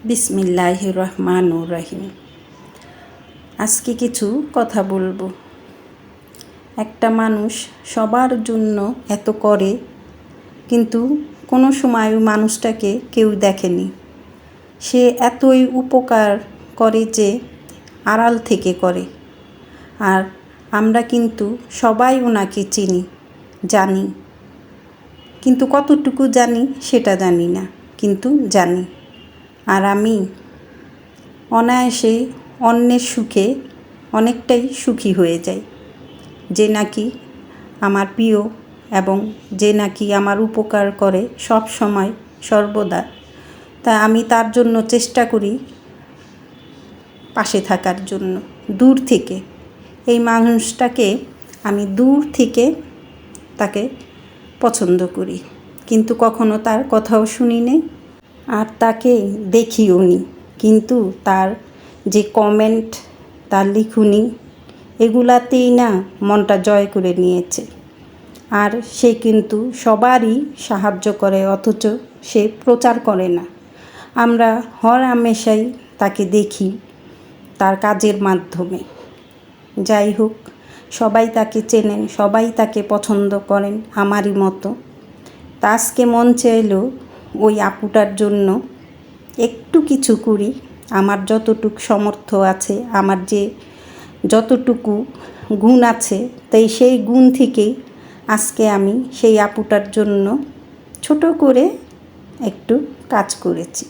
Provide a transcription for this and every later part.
বিসমিল্লাহির রহমানির রহিম। আজকে কিছু কথা বলবো। একটা মানুষ সবার জন্য এত করে, কিন্তু কোনো সময় ওই মানুষটাকে কেউ দেখেনি। সে এতই উপকার করে যে আড়াল থেকে করে। আর আমরা কিন্তু সবাই ওনাকে চিনি, জানি, কিন্তু কতটুকু জানি সেটা জানি না, কিন্তু জানি। আর আমি অনায়াসে অন্যের সুখে অনেকটাই সুখী হয়ে যাই। যে নাকি আমার প্রিয় এবং যে নাকি আমার উপকার করে সব সময় সর্বদা, তা আমি তার জন্য চেষ্টা করি পাশে থাকার জন্য। দূর থেকে এই মানুষটাকে আমি দূর থেকে তাকে পছন্দ করি, কিন্তু কখনো তার কথাও শুনি নেই আর তাকে দেখিও নি। কিন্তু তার যে কমেন্ট, তার লিখুনি, এগুলাতেই না মনটা জয় করে নিয়েছে। আর সে কিন্তু সবারই সাহায্য করে, অথচ সে প্রচার করে না। আমরা হরহামেশাই তাকে দেখি তার কাজের মাধ্যমে। যাই হোক, সবাই তাকে চেনেন, সবাই তাকে পছন্দ করেন আমারই মতো। তা আজকে মন চাইল ওই আপুটার জন্য একটু কিছু করি। আমার যতটুকু সামর্থ্য আছে, আমার যে যতটুকু গুণ আছে, তাই সেই গুণ থেকেই আজকে আমি সেই আপুটার জন্য ছোট করে একটু কাজ করেছি।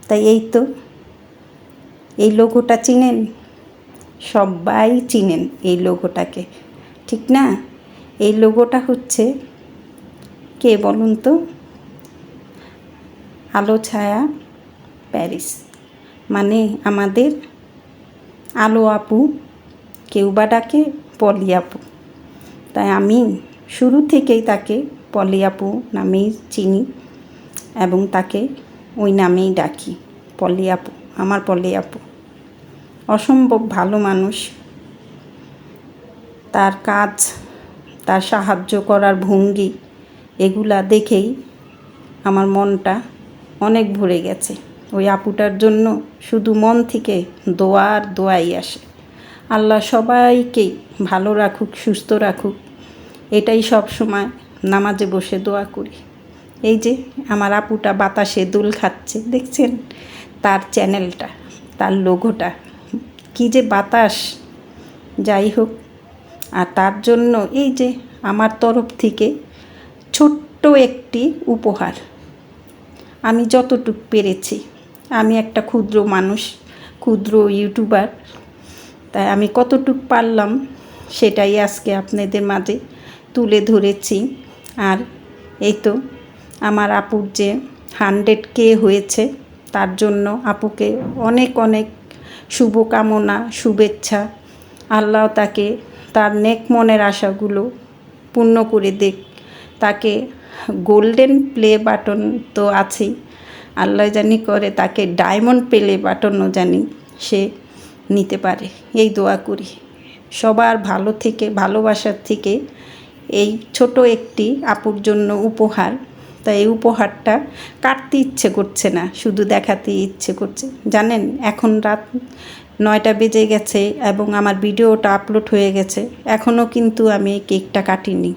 তাই এই তো, এই লোগোটা চিনেন? সবাই চিনেন এই লোগোটাকে, ঠিক না? এই লোগোটা হচ্ছে, কে বলুন তো? আলো ছায়া প্যারিস, মানে আমাদের আলো আপু, কেউ বা ডাকে পলি আপু। তাই আমি শুরু থেকেই তাকে পলি আপু নামেই চিনি এবং তাকে ওই নামেই ডাকি, পলি আপু, আমার পলি আপু। অসম্ভব ভালো মানুষ। তার কাজ, তার সাহায্য করার ভঙ্গি, এগুলা দেখেই আমার মনটা অনেক ভরে গেছে। ওই আপুটার জন্য শুধু মন থেকে দোয়াই আসে। আল্লাহ সবাইকেই ভালো রাখুক, সুস্থ রাখুক, এটাই সব সময় নামাজে বসে দোয়া করি। এই যে আমার আপুটা বাতাসে দোল খাচ্ছে, দেখছেন? তার চ্যানেলটা, তার লোগোটা, কি যে বাতাস! যাই হোক, আর তার জন্য এই যে আমার তরফ থেকে ছোট্ট একটি উপহার, আমি যতটুকু পেরেছি। আমি একটা ক্ষুদ্র মানুষ, ক্ষুদ্র ইউটিউবার, তাই আমি কতটুকু পারলাম সেটাই আজকে আপনাদের মাঝে তুলে ধরেছি। আর এই তো, আমার আপুর যে 100K হয়েছে, তার জন্য আপুকে অনেক অনেক শুভকামনা, শুভেচ্ছা। আল্লাহ তাকে তার নেক মনের আশাগুলো পূর্ণ করে দেখ। তাকে গোল্ডেন প্লে বাটন তো আছেই, আল্লাহ জানি করে তাকে ডায়মন্ড প্লে বাটনও জানি সে নিতে পারে, এই দোয়া করি। সবার ভালো থেকে, ভালোবাসার থেকে এই ছোট একটি আপুর জন্য উপহার। তাই এই উপহারটা কাটতে ইচ্ছে করছে না, শুধু দেখাতে ইচ্ছে করছে। জানেন, এখন রাত 9টা বেজে গেছে এবং আমার ভিডিওটা আপলোড হয়ে গেছে, এখনও কিন্তু আমি এই কেকটা কাটিনি,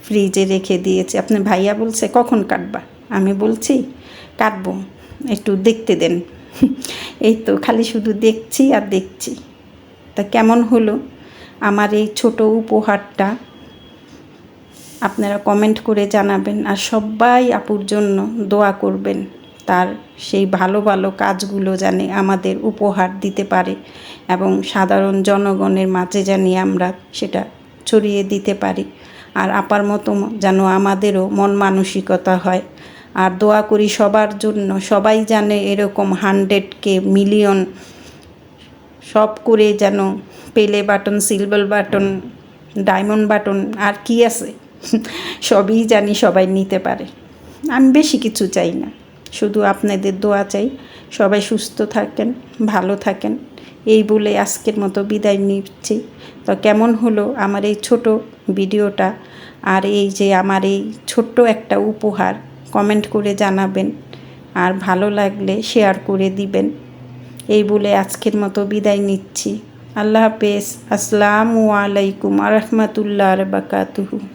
ফ্রিজে রেখে দিয়েছি। আপনার ভাইয়া বলছে কখন কাটবা, আমি বলছি কাটবো, একটু দেখতে দেন। এই তো খালি শুধু দেখছি আর দেখছি। তা কেমন হলো আমার এই ছোট উপহারটা আপনারা কমেন্ট করে জানাবেন। আর সবাই আপুর জন্য দোয়া করবেন, তার সেই ভালো ভালো কাজগুলো জানে আমাদের উপহার দিতে পারে এবং সাধারণ জনগণের মাঝে জানি আমরা সেটা ছড়িয়ে দিতে পারি। আর আপার মতো যেন আমাদেরও মন মানসিকতা হয়। আর দোয়া করি সবার জন্য, সবাই জানে এরকম 100K, মিলিয়ন সব করে যেন play button, silver button, diamond button, আর কি আছে সবই জানি সবাই নিতে পারে। আমি বেশি কিছু চাই না, শুধু আপনাদের দোয়া চাই। সবাই সুস্থ থাকেন, ভালো থাকেন, এই বলে আজকের মতো বিদায় নিচ্ছি। তো কেমন হলো আমার এই ছোট ভিডিওটা আর এই যে আমার এই ছোট্ট একটা উপহার, কমেন্ট করে জানাবেন। আর ভালো লাগলে শেয়ার করে দিবেন। এই বলে আজকের মতো বিদায় নিচ্ছি। আল্লাহ হাফেজ। আসসালামু আলাইকুম ওয়া রাহমাতুল্লাহি ওয়া বারাকাতুহু।